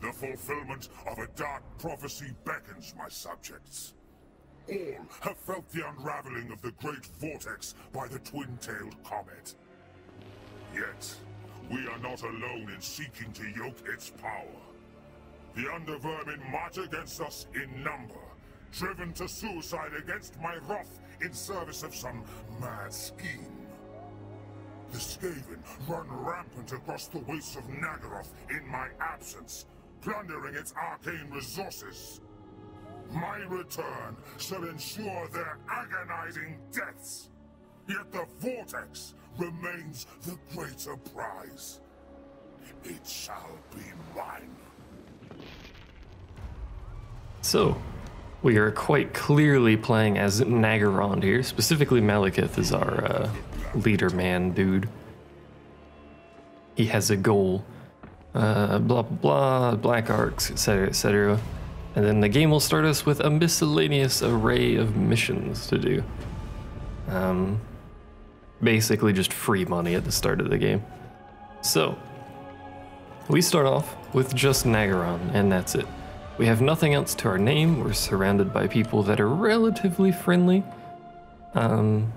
The fulfillment of a dark prophecy beckons my subjects. All have felt the unraveling of the Great Vortex by the twin-tailed comet. Yet, we are not alone in seeking to yoke its power. The Undervermin march against us in number, driven to suicide against my wrath in service of some mad scheme. The Skaven run rampant across the wastes of Naggaroth in my absence, plundering its arcane resources. My return shall ensure their agonizing deaths. Yet the Vortex remains the greater prize. It shall be mine. So, we are quite clearly playing as Naggarond here. Specifically, Malekith is our leader man dude. He has a goal. Blah, blah, blah, black arcs, etc., etc. And then the game will start us with a miscellaneous array of missions to do. Basically just free money at the start of the game. So, we start off with just Naggarond, and that's it. We have nothing else to our name. We're surrounded by people that are relatively friendly. Harganeth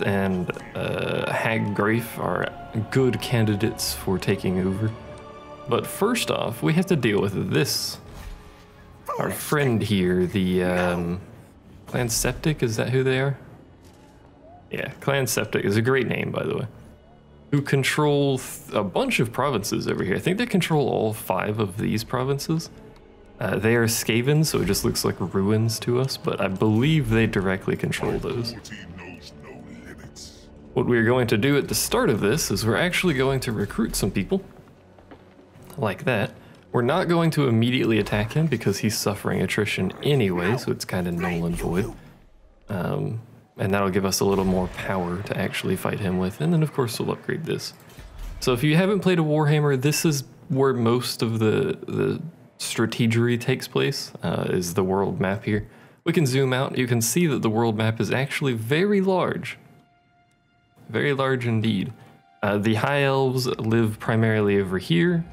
and Haggrafe are good candidates for taking over. But first off, we have to deal with this. Our friend here, the Clan Septic, is that who they are? Yeah, Clan Septic is a great name, by the way. Who control a bunch of provinces over here. I think they control all 5 of these provinces. They are Skaven, so it just looks like ruins to us, but I believe they directly control those. What we're going to do at the start of this is we're actually going to recruit some people. Like that. We're not going to immediately attack him because he's suffering attrition anyway, so it's kind of null and void. And that'll give us a little more power to actually fight him with, and then of course we'll upgrade this. So if you haven't played a Warhammer, this is where most of the strategery takes place, is the world map here. We can zoom out, you can see that the world map is actually very large. Very large indeed. The High Elves live primarily over here.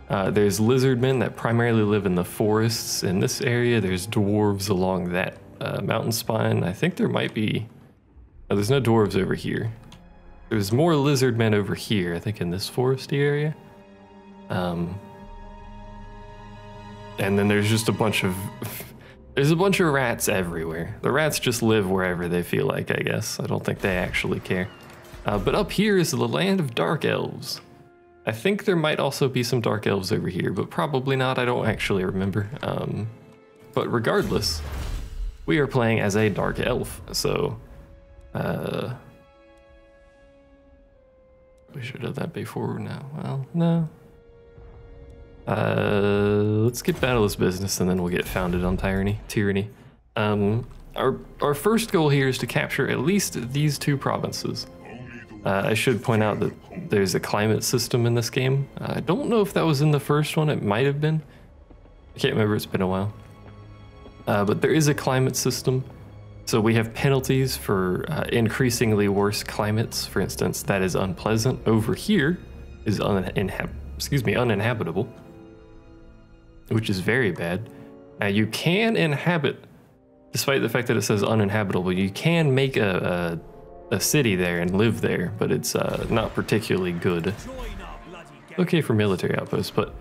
There's Lizardmen that primarily live in the forests in this area. There's dwarves along that mountain spine. I think there might be... Oh, there's no dwarves over here. There's more Lizardmen over here, I think in this foresty area. And then there's just a bunch of... There's a bunch of rats everywhere. The rats just live wherever they feel like, I guess. I don't think they actually care. But up here is the land of Dark Elves. I think there might also be some Dark Elves over here, but probably not. I don't actually remember. But regardless, we are playing as a Dark Elf, so... we should have that before now. Well, no. Let's get Battleless Business and then we'll get Founded on Tyranny. Our first goal here is to capture at least these 2 provinces. I should point out that there's a climate system in this game. I don't know if that was in the first one, it might have been. I can't remember, it's been a while. But there is a climate system. So we have penalties for increasingly worse climates. For instance, that is unpleasant. Over here is uninhabitable, which is very bad. You can inhabit, despite the fact that it says uninhabitable, you can make a city there and live there, but it's not particularly good. Okay for military outposts, but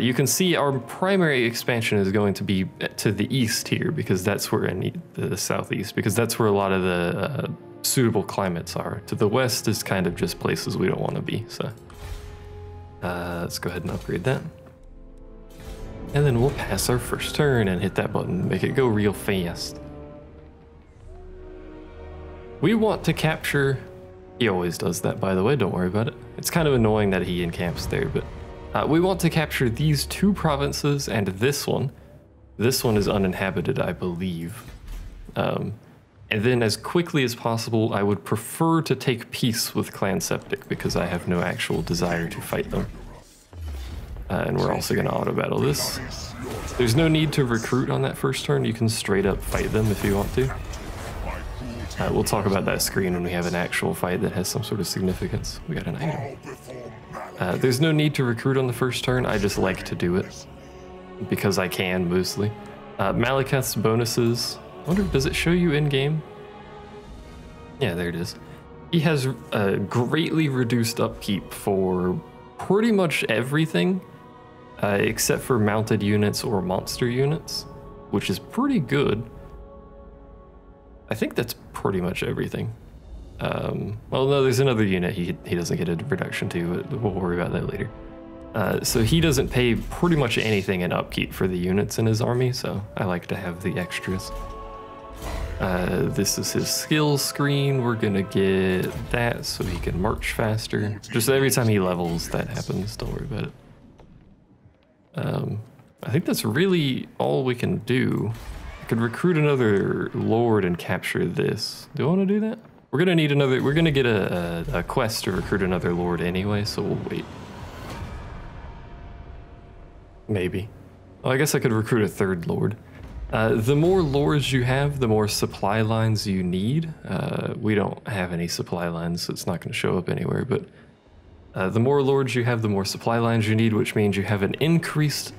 you can see our primary expansion is going to be to the east here, because that's where the southeast, because that's where a lot of the suitable climates are. To the west is kind of just places we don't want to be, so let's go ahead and upgrade that. And then we'll pass our first turn and hit that button, make it go real fast. We want to capture... He always does that, by the way, don't worry about it. It's kind of annoying that he encamps there, but... we want to capture these 2 provinces and this one. This one is uninhabited, I believe. And then as quickly as possible, I would prefer to take peace with Clan Septic because I have no actual desire to fight them. And we're also going to auto-battle this. There's no need to recruit on that first turn. You can straight up fight them if you want to. We'll talk about that screen when we have an actual fight that has some sort of significance. We got an item. There's no need to recruit on the first turn. I just like to do it because I can mostly. Malekith's bonuses. I wonder, does it show you in game? Yeah, there it is. He has a greatly reduced upkeep for pretty much everything, except for mounted units or monster units, which is pretty good. I think that's pretty much everything. Well, no, there's another unit he doesn't get a reduction to, but we'll worry about that later. So he doesn't pay pretty much anything in upkeep for the units in his army, so I like to have the extras. This is his skills screen. We're gonna get that so he can march faster. Just every time he levels, that happens. Don't worry about it. I think that's really all we can do. I could recruit another lord and capture this. Do I want to do that? We're gonna need another. We're gonna get a quest to recruit another lord anyway, so we'll wait. Maybe. Well, I guess I could recruit a third lord. The more lords you have, the more supply lines you need. We don't have any supply lines, so it's not going to show up anywhere, but the more lords you have, the more supply lines you need, which means you have an increased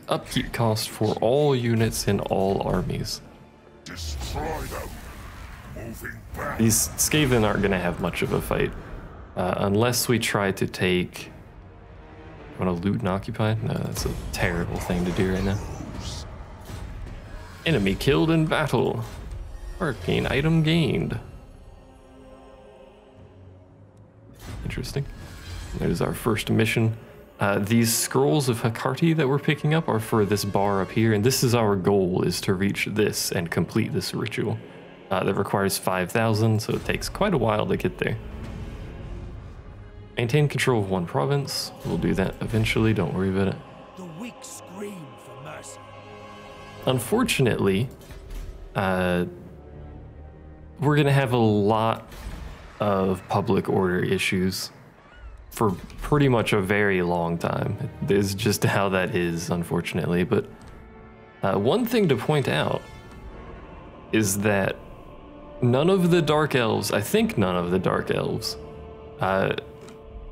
upkeep cost for all units in all armies. Destroy them. Moving back. These Skaven aren't going to have much of a fight, unless we try to take... Want to loot and occupy? No, that's a terrible thing to do right now. Enemy killed in battle. Arcane item gained. Interesting. There's our first mission. These scrolls of Hecate that we're picking up are for this bar up here, and this is our goal, is to reach this and complete this ritual. That requires 5,000, so it takes quite a while to get there. Maintain control of one province. We'll do that eventually, don't worry about it. The weak scream for mercy. Unfortunately, we're gonna have a lot of public order issues for pretty much a very long time. It's just how that is, unfortunately. But one thing to point out is that none of the Dark Elves, I think none of the Dark Elves,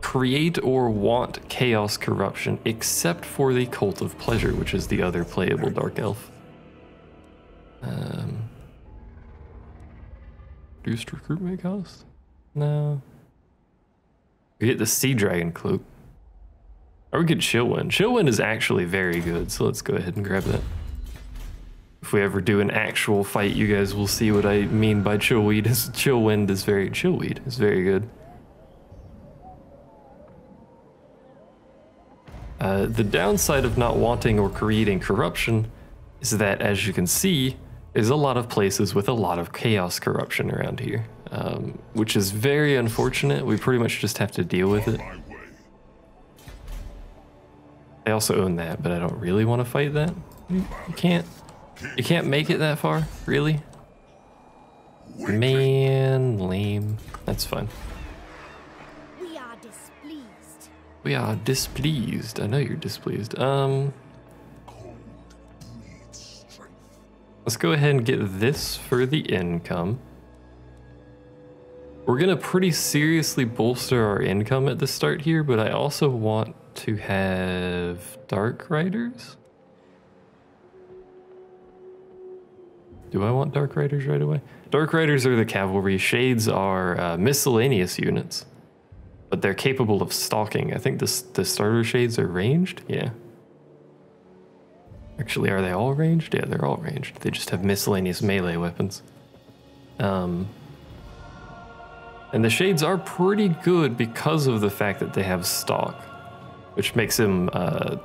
create or want chaos corruption except for the Cult of Pleasure, which is the other playable Dark Elf. Reduced recruitment cost? No. We get the Sea Dragon Cloak. Or we get Chillwind. Chillwind is actually very good, so let's go ahead and grab that. If we ever do an actual fight, you guys will see what I mean by Chillweed. Chillweed is very good. The downside of not wanting or creating corruption is that, as you can see, there's a lot of places with a lot of chaos corruption around here, which is very unfortunate. We pretty much just have to deal with it. I also own that, but I don't really want to fight that. You can't make it that far, really? Man, lame. That's fine. We are displeased. I know you're displeased. Let's go ahead and get this for the income. We're gonna pretty seriously bolster our income at the start here, but I also want to have Dark Riders. Do I want Dark Riders right away? Dark Riders are the cavalry. Shades are miscellaneous units, but they're capable of stalking. I think the starter Shades are ranged. Yeah. Actually, are they all ranged? Yeah, they're all ranged. They just have miscellaneous melee weapons. And the Shades are pretty good because of the fact that they have stalk, which makes them, I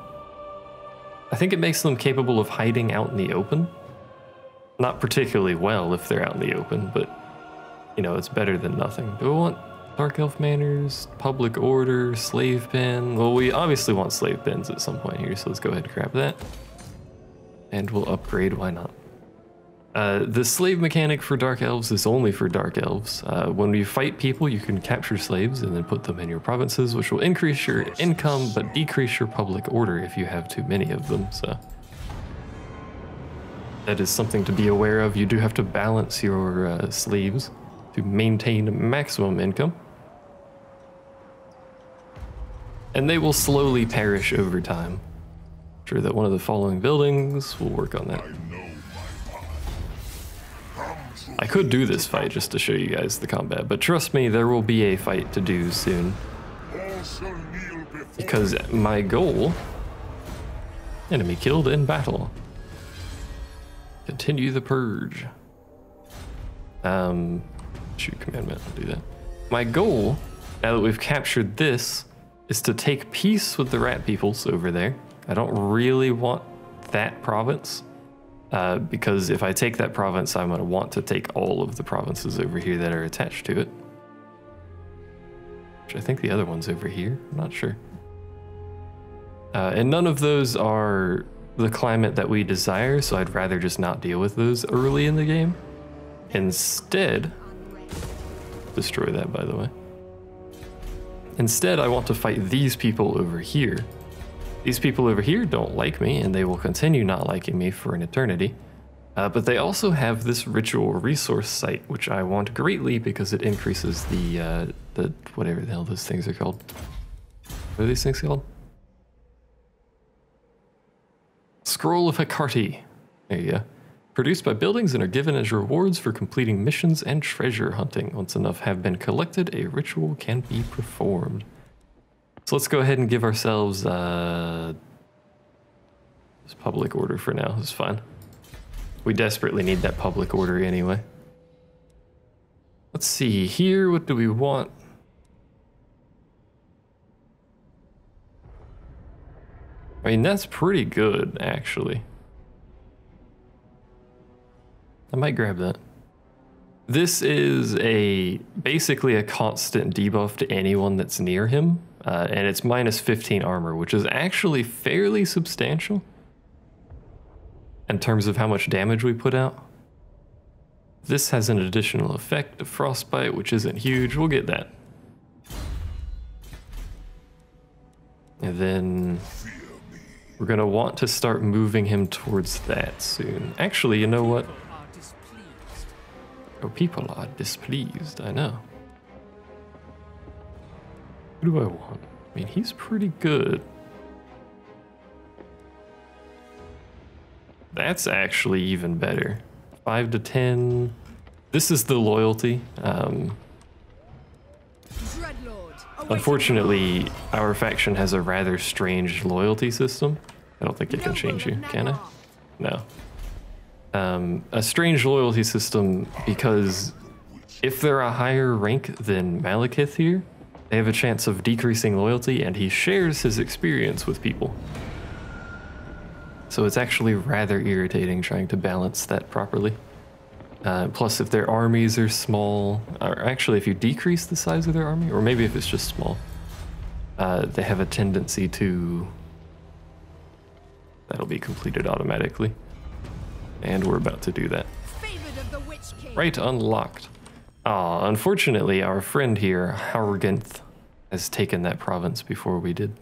think it makes them capable of hiding out in the open. Not particularly well if they're out in the open, but, you know, it's better than nothing. Do I want Dark Elf Manners, Public Order, Slave Pen? Well, we obviously want Slave Pens at some point here, so let's go ahead and grab that. And we'll upgrade, why not? The slave mechanic for Dark Elves is only for Dark Elves. When you fight people, you can capture slaves and then put them in your provinces, which will increase your income, but decrease your public order if you have too many of them, so. That is something to be aware of. You do have to balance your slaves to maintain maximum income. and they will slowly perish over time. Sure that one of the following buildings will work on that. I could do this fight just to show you guys the combat, but trust me, there will be a fight to do soon. Because my goal, enemy killed in battle. Continue the purge. Shoot commandment, I'll do that. My goal, now that we've captured this, is to take peace with the rat peoples over there. I don't really want that province, because if I take that province, I'm going to want to take all of the provinces over here that are attached to it. Which I think the other one's over here, I'm not sure. And none of those are the climate that we desire, so I'd rather just not deal with those early in the game. Instead, destroy that, by the way. Instead, I want to fight these people over here. These people over here don't like me, and they will continue not liking me for an eternity. But they also have this ritual resource site, which I want greatly because it increases the whatever the hell those things are called. What are these things called? Scroll of Hecate. There you go. Produced by buildings and are given as rewards for completing missions and treasure hunting. Once enough have been collected, a ritual can be performed. So let's go ahead and give ourselves this public order for now. It's fine. We desperately need that public order anyway. Let's see here. What do we want? I mean, that's pretty good, actually. I might grab that. This is basically a constant debuff to anyone that's near him, and it's minus 15 armor, which is actually fairly substantial in terms of how much damage we put out. This has an additional effect of frostbite, which isn't huge. We'll get that. And then we're going to want to start moving him towards that soon. Actually, you know what? Oh, people are displeased, I know. Who do I want? I mean, he's pretty good. That's actually even better. 5 to 10. This is the loyalty. Unfortunately, our faction has a rather strange loyalty system. I don't think it can change you, can I? No. A strange loyalty system because if they're a higher rank than Malekith here, they have a chance of decreasing loyalty, and he shares his experience with people. So it's actually rather irritating trying to balance that properly. Plus, if their armies are small, or actually if you decrease the size of their army, or maybe if it's just small, they have a tendency to... That'll be completed automatically. And we're about to do that. Right, unlocked. Unfortunately, our friend here, Harganth, has taken that province before we did.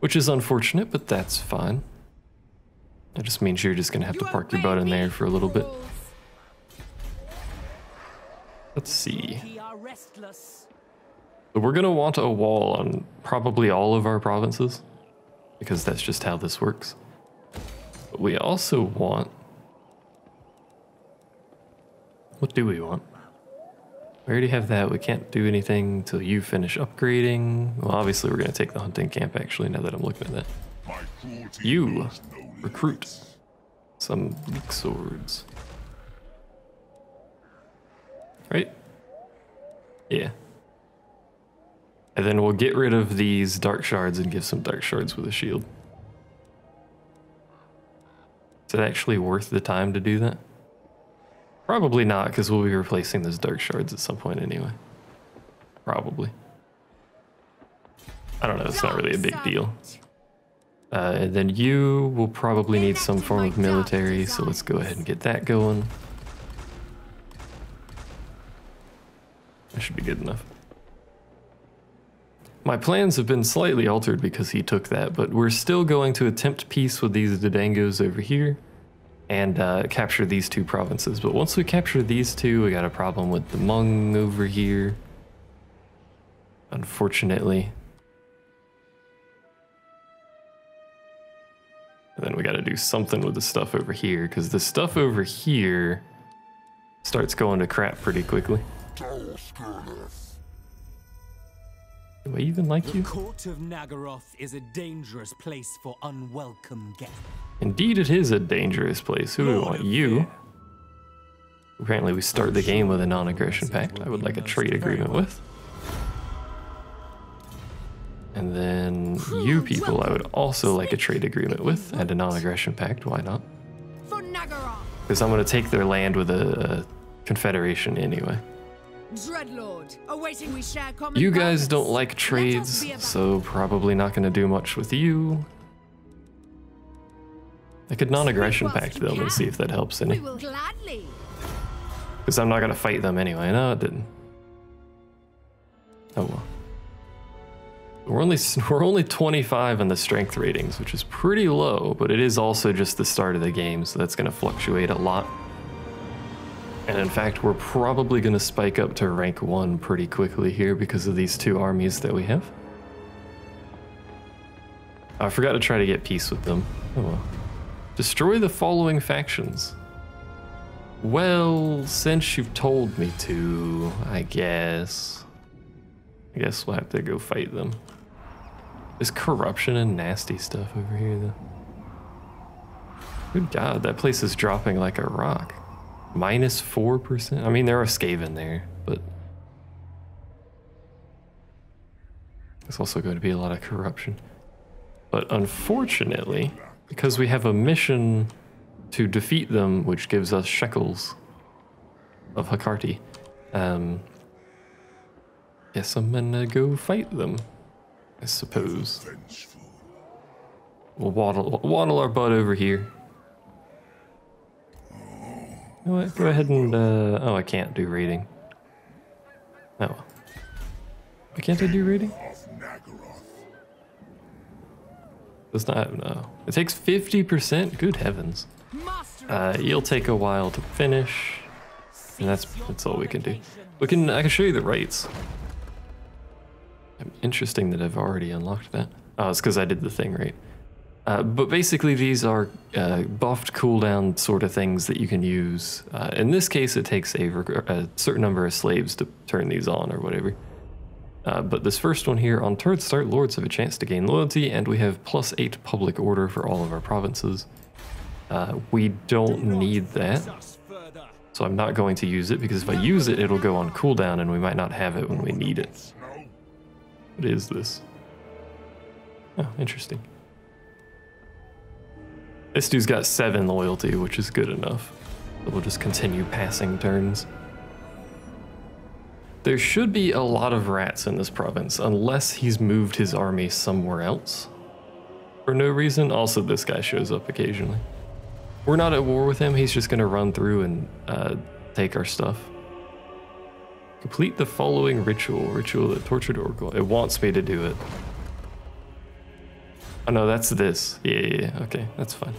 Which is unfortunate, but that's fine. That just means you're just gonna have to park your butt in there for a little bit. Let's see. So we're gonna want a wall on probably all of our provinces, because that's just how this works. But we also want... What do we want? We already have that. We can't do anything until you finish upgrading. Well, obviously we're going to take the hunting camp, actually, now that I'm looking at that. You recruit some leek swords. Right? Yeah. And then we'll get rid of these dark shards and give some dark shards with a shield. Is it actually worth the time to do that? Probably not, because we'll be replacing those dark shards at some point anyway. Probably. I don't know, it's not really a big deal. And then you will probably need some form of military, so let's go ahead and get that going. That should be good enough. My plans have been slightly altered because he took that, but we're still going to attempt peace with these Dodangos over here and capture these two provinces. But once we capture these two, we got a problem with the Hmong over here, unfortunately. And then we got to do something with the stuff over here, because the stuff over here starts going to crap pretty quickly. Do I even like you? The court of Naggaroth is a dangerous place for unwelcome guests. Indeed, it is a dangerous place. Who do we want? You. Apparently, we start the game with a non-aggression pact. I would like a trade agreement with. And then you people, I would also like a trade agreement with, and a non-aggression pact. Why not? Because I'm going to take their land with a confederation anyway. Dreadlord, awaiting we share common You guys purpose. don't like trades, so probably not going to do much with you. I could non-aggression pact them and see if that helps any. We will gladly. Because I'm not going to fight them anyway. No, it didn't. Oh well. We're only 25 in the strength ratings, which is pretty low, but it is also just the start of the game, so that's going to fluctuate a lot. And in fact, we're probably going to spike up to rank 1 pretty quickly here because of these 2 armies that we have. I forgot to try to get peace with them. Oh well. Destroy the following factions. Well, since you've told me to, I guess we'll have to go fight them. There's corruption and nasty stuff over here, though. Good God, that place is dropping like a rock. Minus 4%. I mean, there are Skaven there, but there's also going to be a lot of corruption. But unfortunately, because we have a mission to defeat them, which gives us shekels of Hakarti, guess I'm gonna go fight them, I suppose. We'll waddle our butt over here. You know what? Go ahead and, oh, I can't do raiding. Oh. Why can't I do raiding? Does not, no. It takes 50%? Good heavens. You'll take a while to finish. And that's all we can do. I can show you the rates. Interesting that I've already unlocked that. Oh, it's because I did the thing right. But basically these are buffed cooldown sort of things that you can use. In this case, it takes a certain number of slaves to turn these on or whatever. But this first one here, on turn start, lords have a chance to gain loyalty, and we have +8 public order for all of our provinces. We don't need that, so I'm not going to use it, because if I use it, it'll go on cooldown, and we might not have it when we need it. What is this? Oh, interesting. This dude's got 7 loyalty, which is good enough. So we'll just continue passing turns. There should be a lot of rats in this province, unless he's moved his army somewhere else for no reason. Also, this guy shows up occasionally. We're not at war with him. He's just going to run through and take our stuff. Complete the following ritual. Ritual that tortured Oracle. It wants me to do it. Oh no, that's this. Yeah. Okay, that's fine.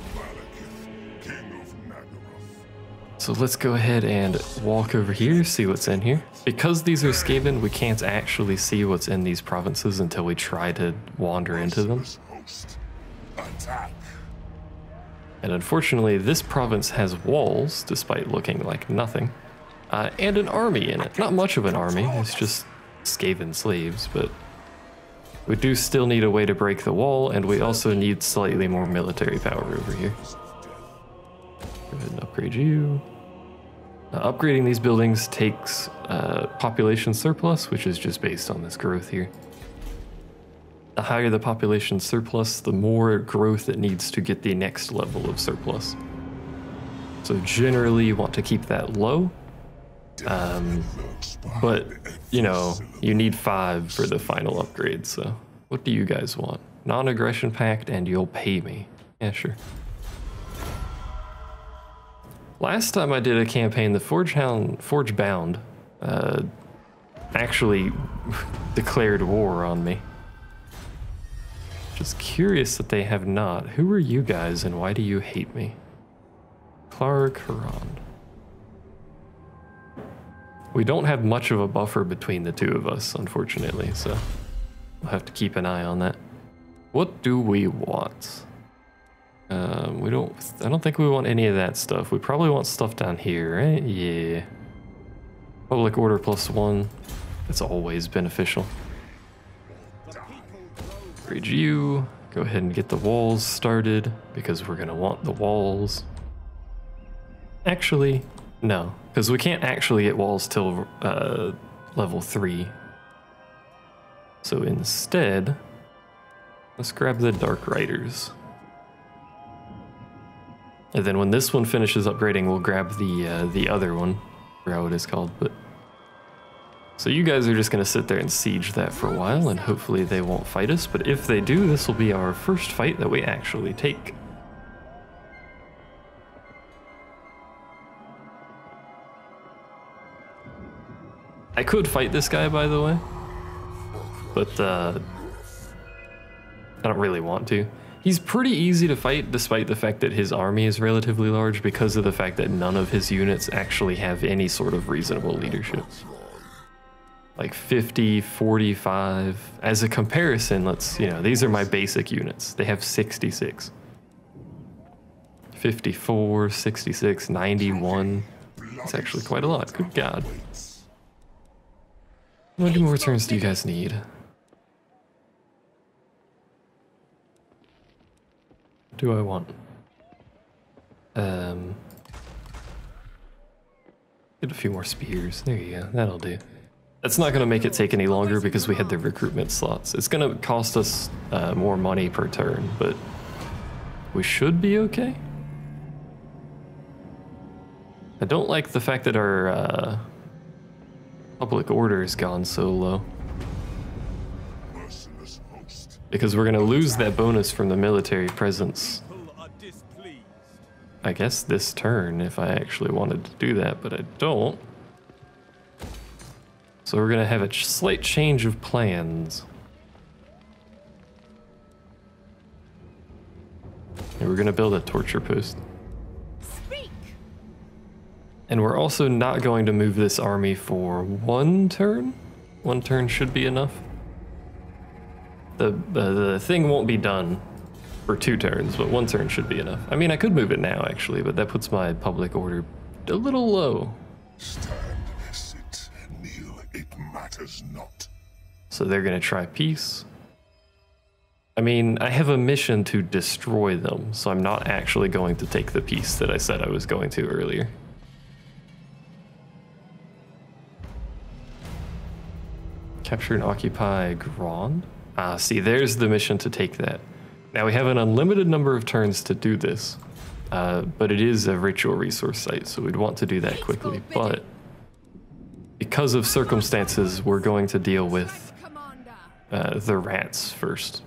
So let's go ahead and walk over here, see what's in here. Because these are Skaven, we can't actually see what's in these provinces until we try to wander into them. And unfortunately, this province has walls, despite looking like nothing, and an army in it. Not much of an army, it's just Skaven slaves, but we do still need a way to break the wall, and we also need slightly more military power over here. Go ahead and upgrade you. Upgrading these buildings takes population surplus, which is just based on this growth here. The higher the population surplus, the more growth it needs to get the next level of surplus. So generally you want to keep that low, but you know, you need 5 for the final upgrade. So what do you guys want? Non-aggression pact and you'll pay me. Yeah, sure. Last time I did a campaign, the Forgebound actually declared war on me. Just curious that they have not. Who are you guys and why do you hate me? Naggarond. We don't have much of a buffer between the two of us, unfortunately, so we'll have to keep an eye on that. What do we want? I don't think we want any of that stuff. We probably want stuff down here, right? Yeah. Public order +1. That's always beneficial. Upgrade you. Go ahead and get the walls started because we're gonna want the walls. Actually, no, because we can't actually get walls till level 3. So instead, let's grab the Dark Riders. And then when this one finishes upgrading, we'll grab the other one. I forgot what it's called, but so you guys are just gonna sit there and siege that for a while, and hopefully they won't fight us. But if they do, this will be our first fight that we actually take. I could fight this guy, by the way, but I don't really want to. He's pretty easy to fight despite the fact that his army is relatively large because of the fact that none of his units actually have any sort of reasonable leadership. Like 50, 45. As a comparison, these are my basic units. They have 66. 54, 66, 91. It's actually quite a lot. Good God. How many more turns do you guys need? What do I want? Get a few more spears. There you go. That'll do. That's not going to make it take any longer because we had the recruitment slots. It's going to cost us more money per turn, but we should be okay. I don't like the fact that our public order has gone so low. Because we're going to lose that bonus from the military presence. I guess this turn if I actually wanted to do that, but I don't. So we're gonna have a slight change of plans. And we're gonna build a torture post. Speak. And we're also not going to move this army for 1 turn. 1 turn should be enough. The thing won't be done for 2 turns, but 1 turn should be enough. I mean, I could move it now actually, but that puts my public order a little low. Not. So they're gonna try peace. I mean, I have a mission to destroy them, so I'm not actually going to take the peace that I said I was going to earlier. Capture and occupy Grand? Ah, see, there's the mission to take that. Now we have an unlimited number of turns to do this, but it is a ritual resource site, so we'd want to do that quickly, but because of circumstances, we're going to deal with the rats first.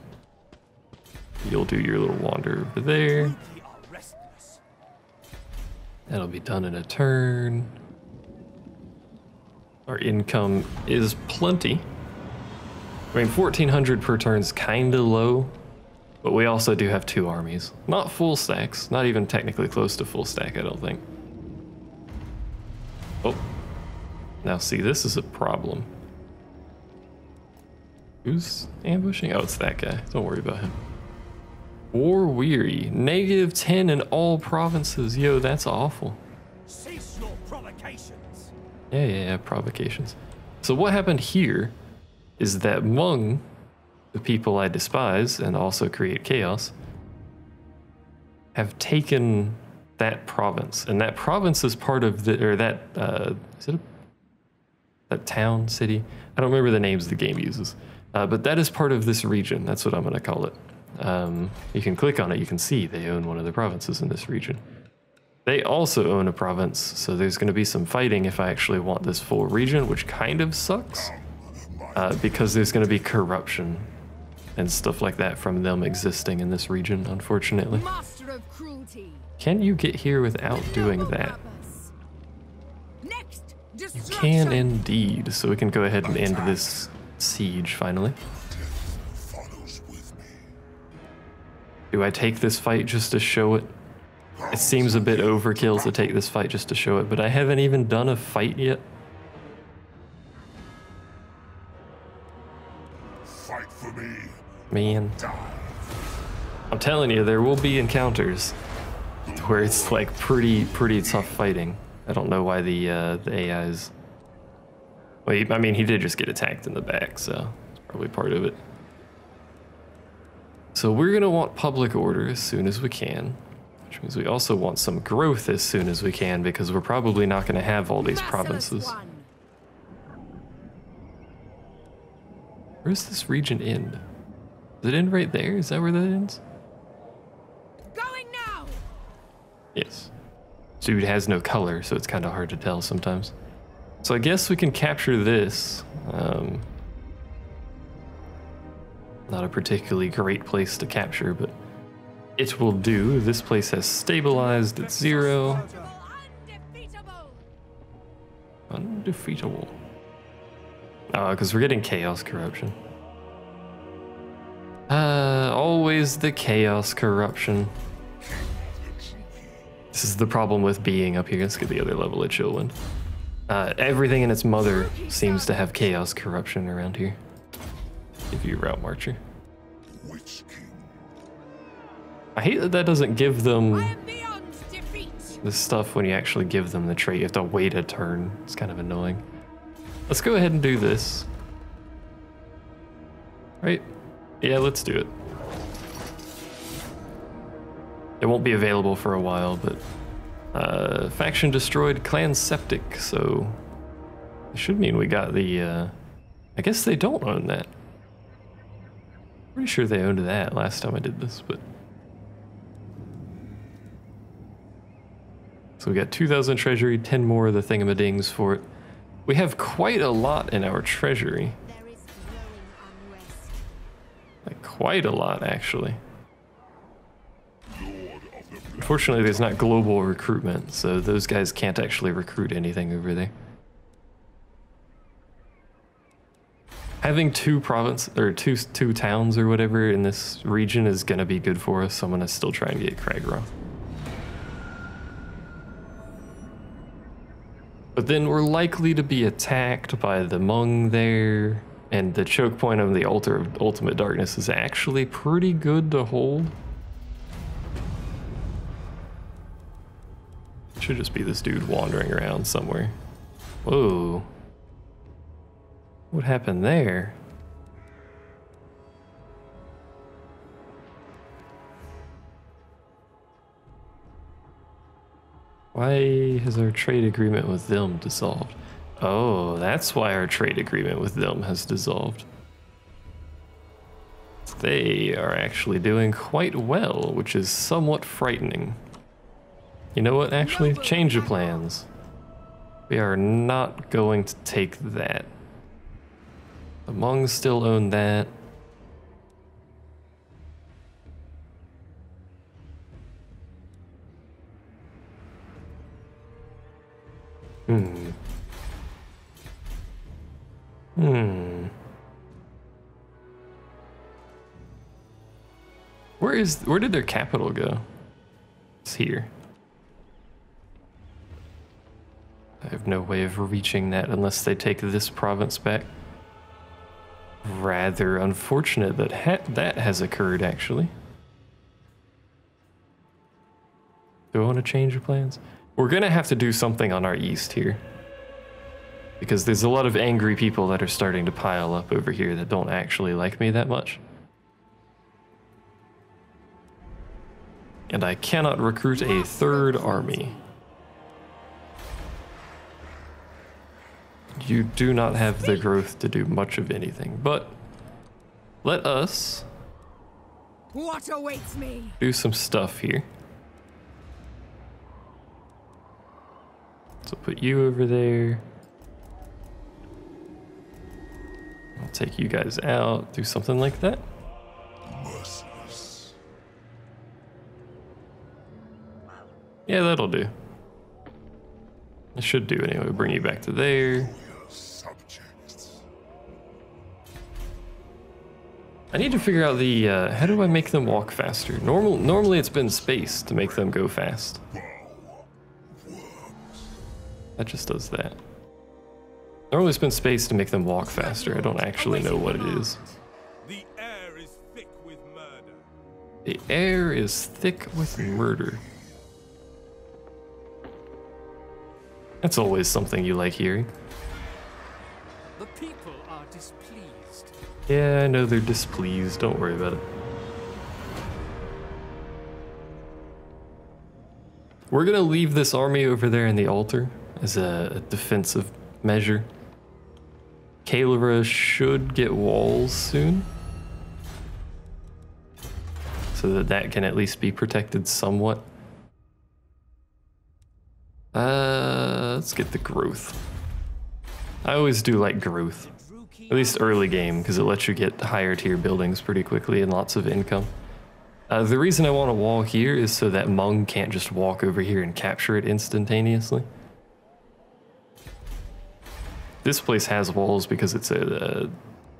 You'll do your little wander over there. That'll be done in a turn. Our income is plenty. I mean, 1,400 per turn is kind of low, but we also do have 2 armies. Not full stacks, not even technically close to full stack, I don't think. Oh. Now see, this is a problem. Who's ambushing? Oh, it's that guy. Don't worry about him. War weary. -10 in all provinces. Yo, that's awful. Cease your provocations. Yeah, provocations. So what happened here is that among the people I despise and also create chaos have taken that province. And that province is part of the, or that, is it that town, city? I don't remember the names the game uses, but that is part of this region. That's what I'm gonna call it. You can click on it, you can see they own one of the provinces in this region. They also own a province, so there's gonna be some fighting if I actually want this full region, which kind of sucks, because there's gonna be corruption and stuff like that from them existing in this region, unfortunately. Master of cruelty. Can you get here without doing that? You can indeed, so we can go ahead and end this siege finally. Do I take this fight just to show it? It seems a bit overkill to take this fight just to show it, but I haven't even done a fight yet. Fight for me. Man. I'm telling you, there will be encounters where it's like pretty tough fighting. I don't know why the AI's. Well, I mean, he did just get attacked in the back, so it's probably part of it. So we're gonna want public order as soon as we can, which means we also want some growth as soon as we can, because we're probably not gonna have all these provinces. Where's this region end? Does it end right there? Is that where that ends? Going now. Yes. Dude has no color, so it's kind of hard to tell sometimes. So I guess we can capture this. Not a particularly great place to capture, but it will do. This place has stabilized at 0. Undefeatable. Because we're getting chaos corruption. Always the chaos corruption. This is the problem with being up here. Let's get the other level at Chillwind. Everything in its mother seems to have chaos corruption around here. Give you Route Marcher. I hate that that doesn't give them the stuff when you actually give them the trait. You have to wait a turn. It's kind of annoying. Let's go ahead and do this. Right? Yeah, let's do it. It won't be available for a while, but faction destroyed, clan septic, so it should mean we got the I guess they don't own that. Pretty sure they owned that last time I did this, but so we got 2,000 treasury, 10 more of the thingamadings for it. We have quite a lot in our treasury. Like quite a lot, actually. Unfortunately, there's not global recruitment, so those guys can't actually recruit anything over there. Having two towns or whatever in this region is gonna be good for us, so I'm gonna still try and get Naggaroth. But then we're likely to be attacked by the Hmong there, and the choke point of the Altar of Ultimate Darkness is actually pretty good to hold. Should just be this dude wandering around somewhere. Whoa. What happened there? Why has our trade agreement with them dissolved? Oh, that's why our trade agreement with them has dissolved. They are actually doing quite well, which is somewhat frightening. You know what, actually, change of plans. We are not going to take that. The Hmong still own that. Where did their capital go? It's here. I have no way of reaching that unless they take this province back. Rather unfortunate that that has occurred, actually. Do I want to change the plans? We're gonna have to do something on our east here, because there's a lot of angry people that are starting to pile up over here that don't actually like me that much. And I cannot recruit a third army. You do not have the growth to do much of anything, but let us What awaits me? do some stuff here. So put you over there. I'll take you guys out, do something like that. Merciless. Yeah, that'll do. It should do anyway. Bring you back to there. Subjects. I need to figure out the, how do I make them walk faster? Normally it's been space to make them go fast. That just does that. Normally it's been space to make them walk faster. I don't actually know what it is. The air is thick with murder. The air is thick with murder. That's always something you like hearing. The people are displeased. Yeah, I know they're displeased. Don't worry about it. We're gonna leave this army over there in the altar as a defensive measure. Kael'ra should get walls soon, so that can at least be protected somewhat. Let's get the growth. I always do like growth, at least early game, because it lets you get higher tier buildings pretty quickly and lots of income. The reason I want a wall here is so that Hmong can't just walk over here and capture it instantaneously. This place has walls because it's a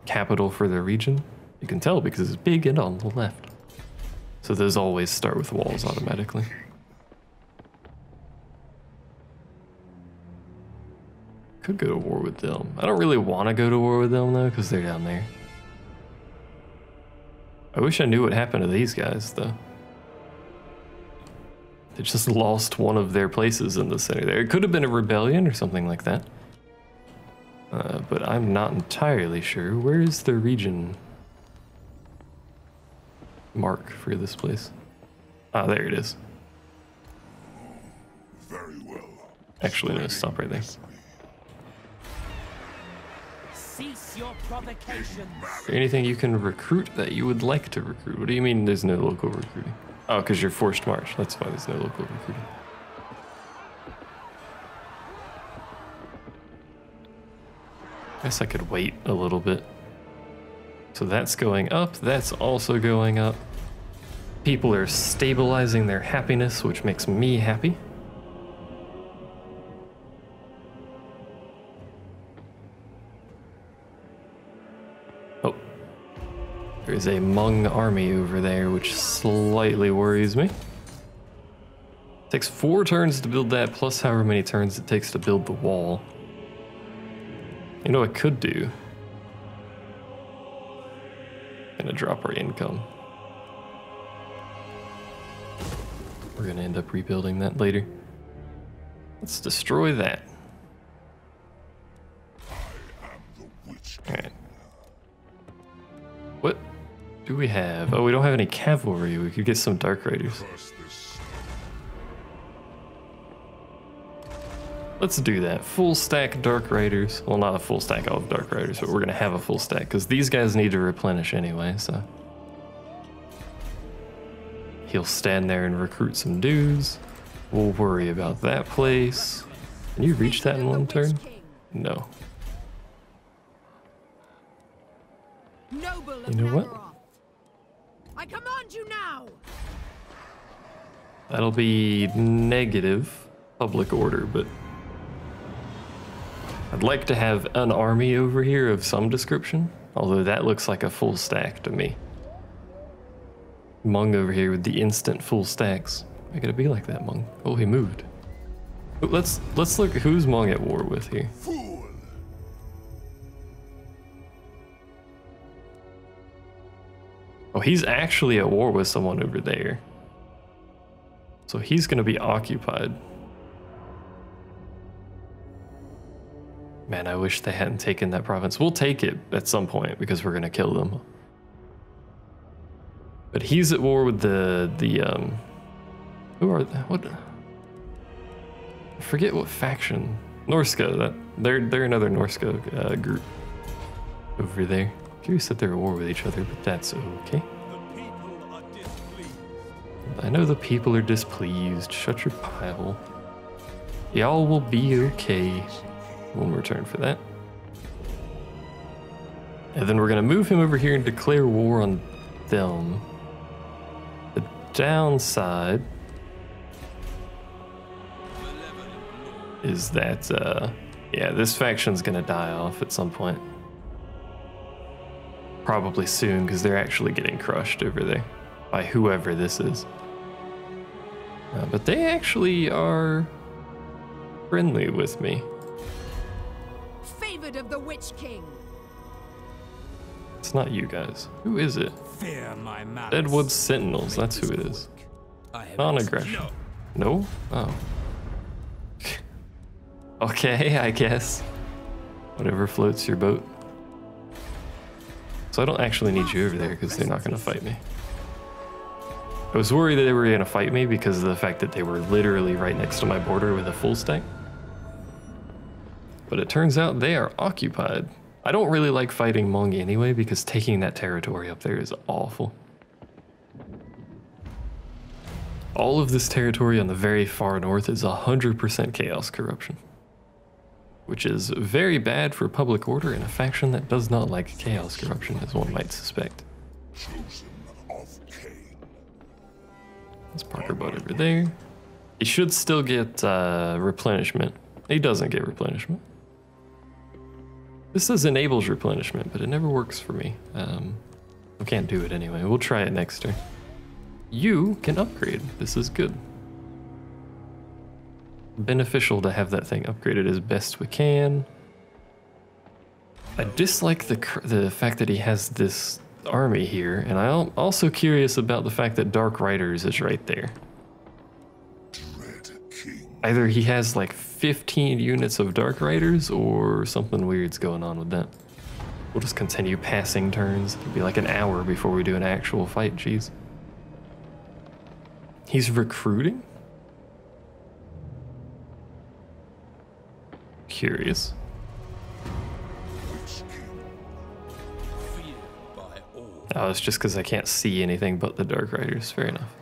capital for the region. You can tell because it's big and on the left. So those always start with walls automatically. Could go to war with them. I don't really want to go to war with them though, because they're down there. I wish I knew what happened to these guys though. They just lost one of their places in the center there. It could have been a rebellion or something like that. But I'm not entirely sure. Where is the region mark for this place? Ah, there it is. Very well. Actually, no, stop right there. Cease your provocation. Is there anything you can recruit that you would like to recruit? What do you mean there's no local recruiting? Oh, because you're forced march. That's why there's no local recruiting. Guess I could wait a little bit. So that's going up. That's also going up. People are stabilizing their happiness, which makes me happy. Oh. There's a Hmong army over there, which slightly worries me. Takes 4 turns to build that, plus however many turns it takes to build the wall. You know what I could do? Gonna drop our income. We're gonna end up rebuilding that later. Let's destroy that. Alright. What do we have? Oh, we don't have any cavalry. We could get some Dark Riders. Let's do that. Full stack Dark Riders. Well, not a full stack of Dark Riders, but we're gonna have a full stack because these guys need to replenish anyway, so. He'll stand there and recruit some dudes. We'll worry about that place. Can you reach that in 1 turn? No. You know what? I command you now. That'll be negative public order, but I'd like to have an army over here of some description, although that looks like a full stack to me. Hmong over here with the instant full stacks. Make it be like that, Hmong. Oh, he moved. But let's look who's Hmong at war with here. Fool! Oh, he's actually at war with someone over there. So he's gonna be occupied. Man, I wish they hadn't taken that province. We'll take it at some point because we're gonna kill them. But he's at war with the who are they? What? I forget what faction. Norska. That they're another Norska group over there. Curious that they're at war with each other, but that's okay. The people are displeased. I know the people are displeased. Shut your pie hole. Y'all will be okay. We'll return for that. And then we're gonna move him over here and declare war on them. The downside is that, yeah, this faction's gonna die off at some point. Probably soon, because they're actually getting crushed over there by whoever this is. But they actually are friendly with me. Favored of the Witch King. It's not you guys. Who is it? Fear my malice. Deadwood Sentinels, that's who it is. Non-aggression. No? Oh. Okay, I guess. Whatever floats your boat. So I don't actually need you over there because they're not going to fight me. I was worried that they were going to fight me because of the fact that they were literally right next to my border with a full stack. But it turns out they are occupied. I don't really like fighting Hmong anyway because taking that territory up there is awful. All of this territory on the very far north is 100% chaos corruption, which is very bad for public order in a faction that does not like chaos corruption, as one might suspect. Let's park our boat over there. He should still get replenishment. He doesn't get replenishment. This says enables replenishment, but it never works for me. I can't do it anyway. We'll try it next turn. You can upgrade. This is good. Beneficial to have that thing upgraded as best we can. I dislike the fact that he has this army here, and I'm also curious about the fact that Dark Riders is right there. Either he has like 15 units of Dark Riders or something weird's going on with that. We'll just continue passing turns. It'll be like an hour before we do an actual fight, jeez. He's recruiting? Curious. Oh, it's just because I can't see anything but the Dark Riders. Fair enough.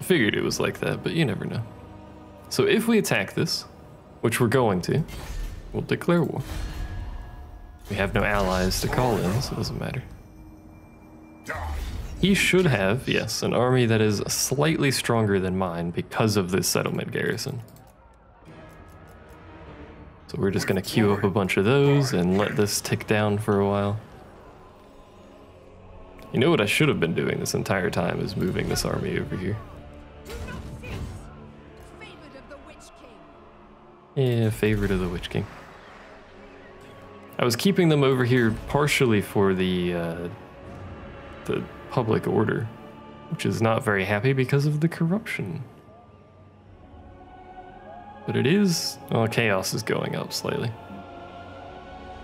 I figured it was like that, but you never know. So if we attack this, which we're going to, we'll declare war. We have no allies to call in, so it doesn't matter. He should have, yes, an army that is slightly stronger than mine because of this settlement garrison. So we're just going to queue up a bunch of those and let this tick down for a while. You know what I should have been doing this entire time is moving this army over here. Yeah, favorite of the Witch King. I was keeping them over here partially for the public order, which is not very happy because of the corruption. But it is, well, chaos is going up slightly.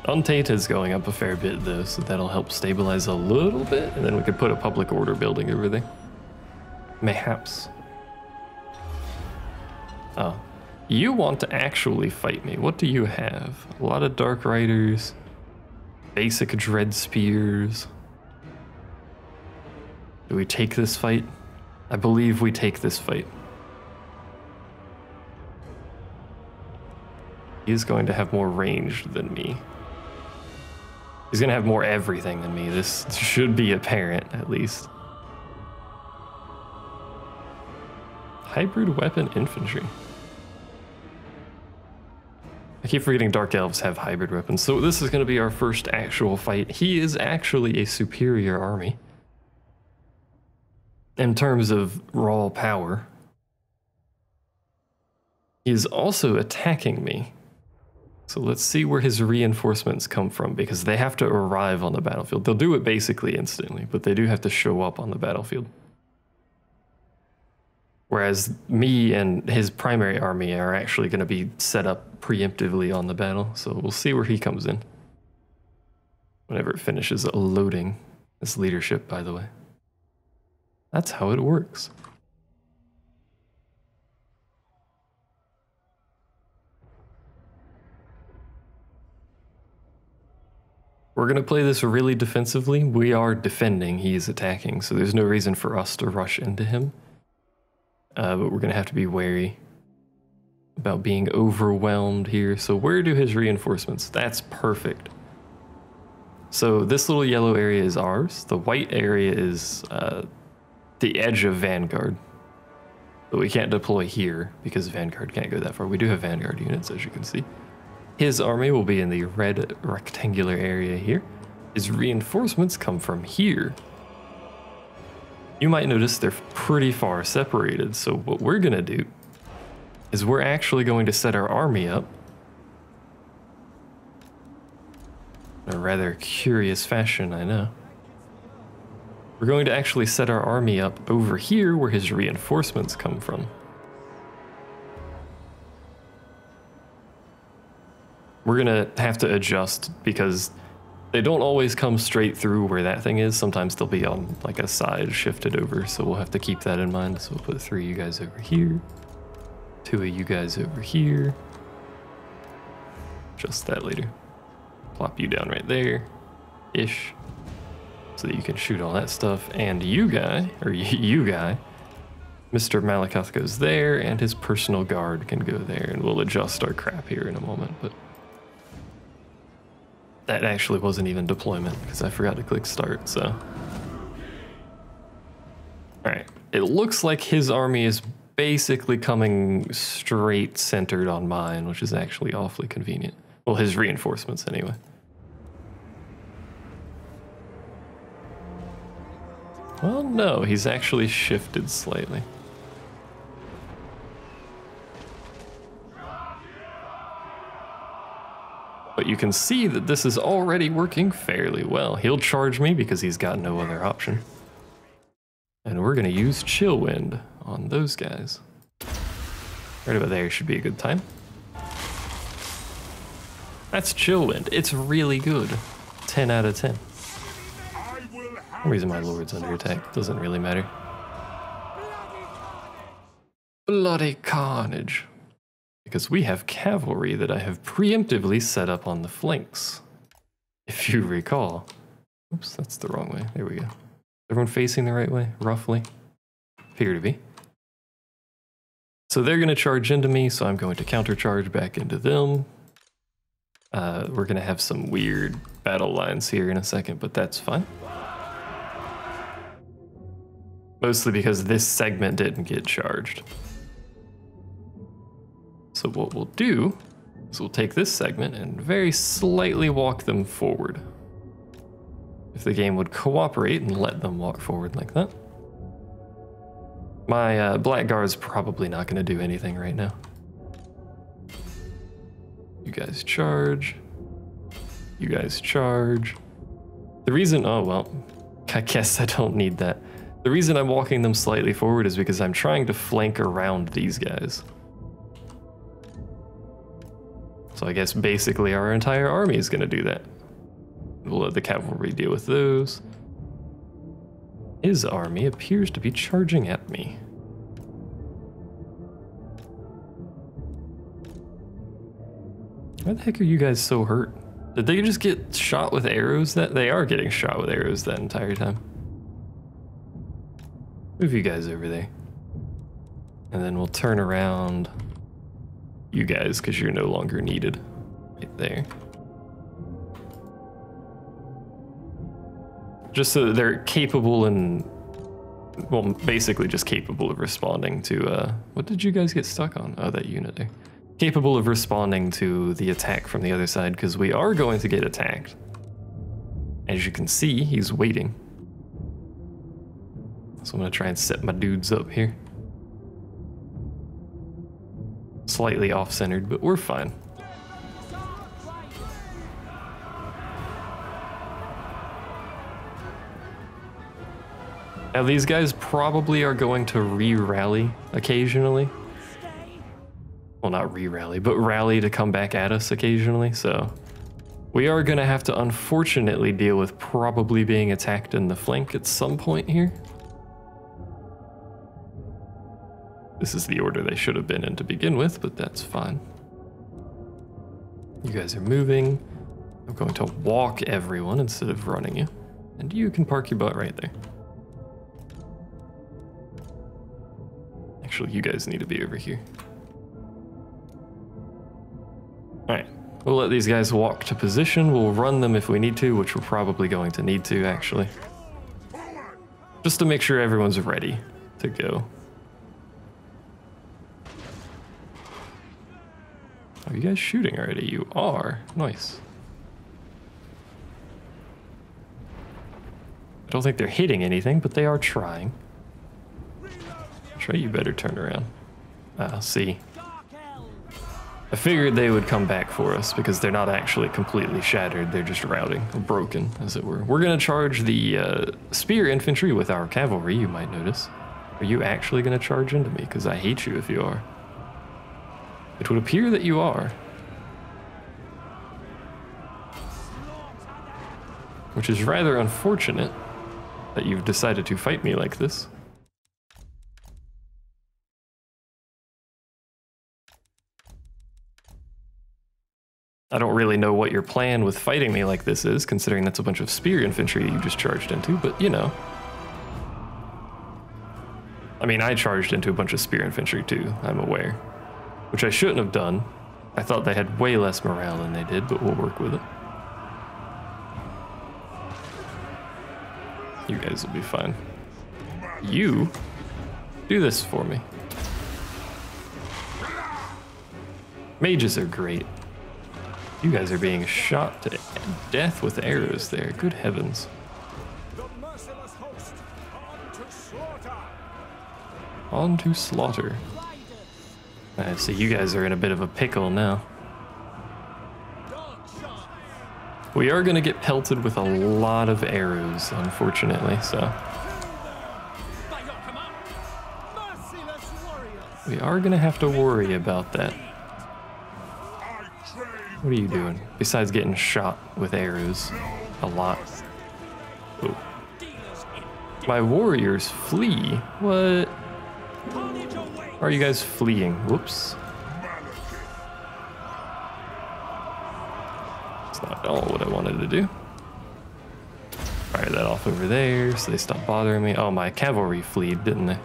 Untainted is going up a fair bit though, so that'll help stabilize a little bit, and then we could put a public order building over there. Mayhaps. Oh. You want to actually fight me. What do you have? A lot of Dark Riders, basic Dread Spears. Do we take this fight? I believe we take this fight. He's going to have more range than me. He's going to have more everything than me. This should be apparent, at least. Hybrid weapon infantry. I keep forgetting Dark Elves have hybrid weapons. So this is going to be our first actual fight. He is actually a superior army in terms of raw power. He is also attacking me. So let's see where his reinforcements come from, because they have to arrive on the battlefield. They'll do it basically instantly, but they do have to show up on the battlefield. Whereas me and his primary army are actually going to be set up preemptively on the battle, so we'll see where he comes in. Whenever it finishes loading this leadership, by the way. That's how it works. We're going to play this really defensively. We are defending, he is attacking, so there's no reason for us to rush into him. But we're going to have to be wary about being overwhelmed here. So where do his reinforcements? That's perfect. So this little yellow area is ours. The white area is the edge of Vanguard. But we can't deploy here because Vanguard can't go that far. We do have Vanguard units, as you can see. His army will be in the red rectangular area here. His reinforcements come from here. You might notice they're pretty far separated, so what we're gonna do is we're actually going to set our army up In a rather curious fashion, I know. We're going to actually set our army up over here where his reinforcements come from. We're gonna have to adjust because they don't always come straight through where that thing is. Sometimes they'll be on like a side shifted over, so we'll have to keep that in mind. So we'll put 3 of you guys over here, 2 of you guys over here. Just that later. Plop you down right there, ish, so that you can shoot all that stuff. And you guy, Mr. Malekith goes there, and his personal guard can go there, and we'll adjust our crap here in a moment. But that actually wasn't even deployment because I forgot to click start, so. All right, it looks like his army is basically coming straight centered on mine, which is actually awfully convenient. Well, his reinforcements anyway. Well, no, he's actually shifted slightly. But you can see that this is already working fairly well. He'll charge me because he's got no other option. And we're gonna use Chill Wind on those guys. Right about there should be a good time. That's Chill Wind. It's really good. 10 out of 10. The reason my lord's under attack doesn't really matter. Bloody carnage. Because we have cavalry that I have preemptively set up on the flanks. If you recall. Oops, that's the wrong way. There we go. Everyone facing the right way, roughly. Appear to be. So they're going to charge into me, so I'm going to countercharge back into them. We're going to have some weird battle lines here in a second, but that's fine. Mostly because this segment didn't get charged. So what we'll do is we'll take this segment and very slightly walk them forward. If the game would cooperate and let them walk forward like that. My Blackguard's probably not going to do anything right now. You guys charge. You guys charge. The reason, oh well, I guess I don't need that. The reason I'm walking them slightly forward is because I'm trying to flank around these guys. So I guess basically our entire army is going to do that. We'll let the cavalry deal with those. His army appears to be charging at me. Why the heck are you guys so hurt? Did they just get shot with arrows? That they are getting shot with arrows that entire time. Move you guys over there. And then we'll turn around you guys because you're no longer needed. Right there. Just so that they're capable and, well, basically just capable of responding to, what did you guys get stuck on? Oh, that unit there. Capable of responding to the attack from the other side because we are going to get attacked. As you can see, he's waiting. So I'm gonna try and set my dudes up here. Slightly off-centered, but we're fine. Now these guys probably are going to re-rally occasionally. Well, not re-rally, but rally to come back at us occasionally, so we are gonna have to unfortunately deal with probably being attacked in the flank at some point here. This is the order they should have been in to begin with, but that's fine. You guys are moving. I'm going to walk everyone instead of running you. And you can park your butt right there. Actually, you guys need to be over here. Alright, we'll let these guys walk to position. We'll run them if we need to, which we're probably going to need to, actually. Just to make sure everyone's ready to go. Are you guys shooting already? You are. Nice. I don't think they're hitting anything, but they are trying. Trey, you better turn around. See. I figured they would come back for us because they're not actually completely shattered. They're just routing, or broken, as it were. We're going to charge the spear infantry with our cavalry, you might notice. Are you actually going to charge into me? Because I hate you if you are. It would appear that you are. Which is rather unfortunate that you've decided to fight me like this. I don't really know what your plan with fighting me like this is, considering that's a bunch of spear infantry you just charged into, but you know. I mean, I charged into a bunch of spear infantry too, I'm aware. Which I shouldn't have done. I thought they had way less morale than they did, but we'll work with it. You guys will be fine. You do this for me. Mages are great. You guys are being shot to death with arrows there. Good heavens. On to slaughter. I see you guys are in a bit of a pickle now. We are going to get pelted with a lot of arrows, unfortunately, so. We are going to have to worry about that. What are you doing? Besides getting shot with arrows a lot. Ooh. My warriors flee? What? Why are you guys fleeing? Whoops. That's not at all what I wanted to do. Fire that off over there so they stop bothering me. Oh, my cavalry fleed, didn't they?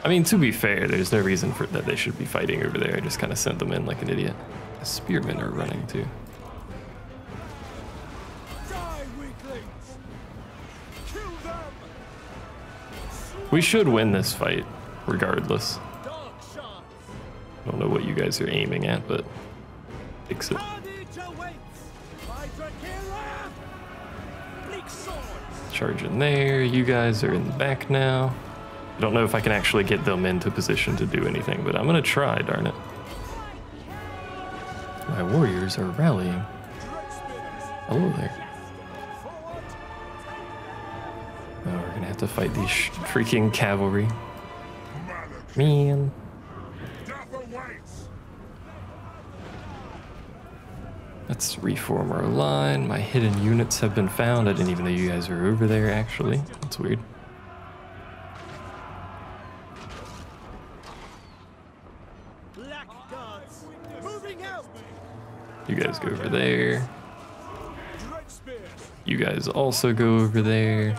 I mean, to be fair, there's no reason for that they should be fighting over there. I just kind of sent them in like an idiot. The spearmen are running too. We should win this fight, regardless. I don't know what you guys are aiming at, but fix it. Charge in there. You guys are in the back now. I don't know if I can actually get them into position to do anything, but I'm gonna try, darn it. My warriors are rallying. Hello there. Oh, we're gonna have to fight these freaking cavalry. Man. Let's reform our line. My hidden units have been found. I didn't even know you guys were over there, actually. That's weird. You guys go over there. You guys also go over there.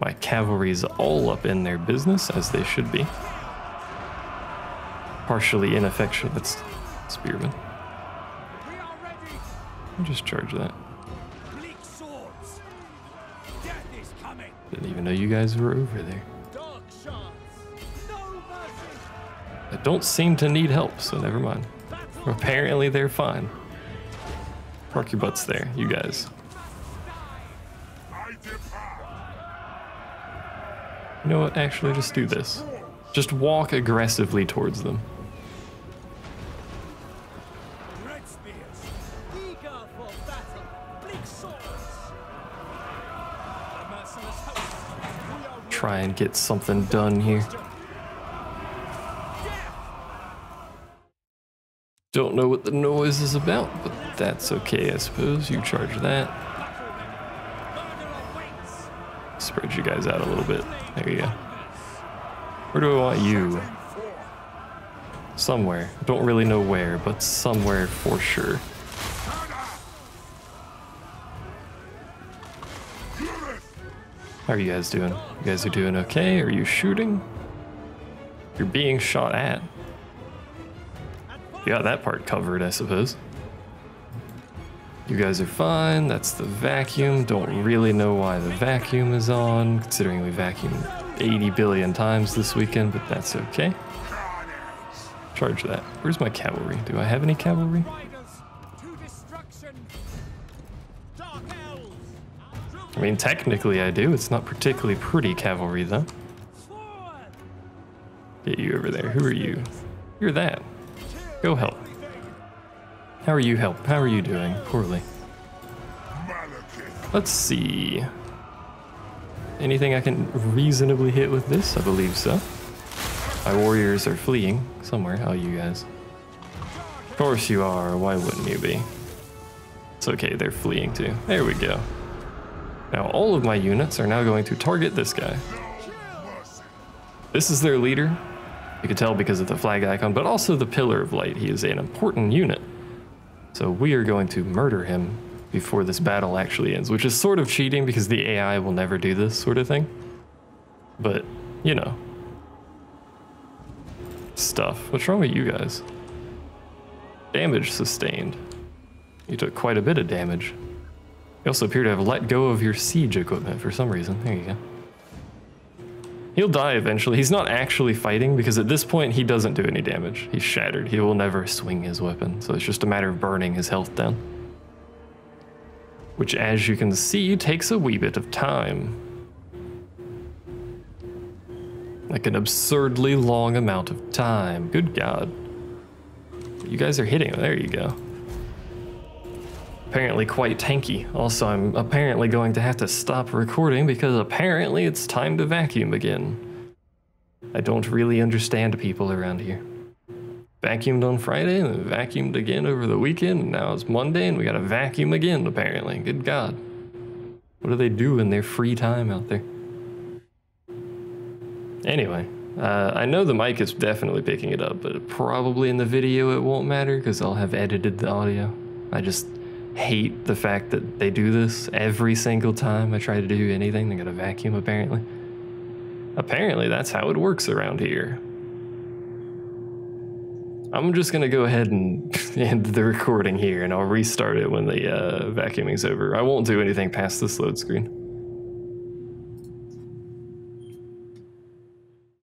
My cavalry's all up in their business, as they should be. Partially ineffectual. That's spearmen. I'll just charge that. Didn't even know you guys were over there. I don't seem to need help, so never mind. Apparently they're fine. Park your butts there, you guys. You know what, actually just do this. Just walk aggressively towards them. Try and get something done here. Don't know what the noise is about, but that's okay, I suppose. You charge that. Spread you guys out a little bit. There you go. Where do I want you? Somewhere. Don't really know where, but somewhere for sure. How are you guys doing? You guys are doing okay? Are you shooting? You're being shot at. You got that part covered, I suppose. You guys are fine. That's the vacuum. Don't really know why the vacuum is on, considering we vacuumed 80 billion times this weekend, but that's okay. Charge that. Where's my cavalry? Do I have any cavalry? I mean, technically I do. It's not particularly pretty cavalry, though. Get you over there. Who are you? You're that. Go help. How are you doing? Poorly. Malekith. Let's see. Anything I can reasonably hit with this? I believe so. My warriors are fleeing somewhere. Oh, you guys. Of course you are. Why wouldn't you be? It's okay, they're fleeing too. There we go. Now all of my units are now going to target this guy. This is their leader. You can tell because of the flag icon, but also the Pillar of Light. He is an important unit. So we are going to murder him before this battle actually ends, which is sort of cheating because the AI will never do this sort of thing. But, you know. Stuff. What's wrong with you guys? Damage sustained. You took quite a bit of damage. You also appear to have let go of your siege equipment for some reason. There you go. He'll die eventually. He's not actually fighting because at this point he doesn't do any damage. He's shattered. He will never swing his weapon. So it's just a matter of burning his health down. Which, as you can see, takes a wee bit of time. Like an absurdly long amount of time. Good God. You guys are hitting him. There you go. Apparently quite tanky. Also, I'm apparently going to have to stop recording because apparently it's time to vacuum again. I don't really understand people around here. Vacuumed on Friday and then vacuumed again over the weekend, and now it's Monday and we gotta vacuum again apparently. Good God. What do they do in their free time out there? Anyway, I know the mic is definitely picking it up, but probably in the video it won't matter because I'll have edited the audio. I just hate the fact that they do this every single time I try to do anything. They gotta vacuum apparently. Apparently that's how it works around here. I'm just gonna go ahead and end the recording here and I'll restart it when the vacuuming's over. I won't do anything past this load screen.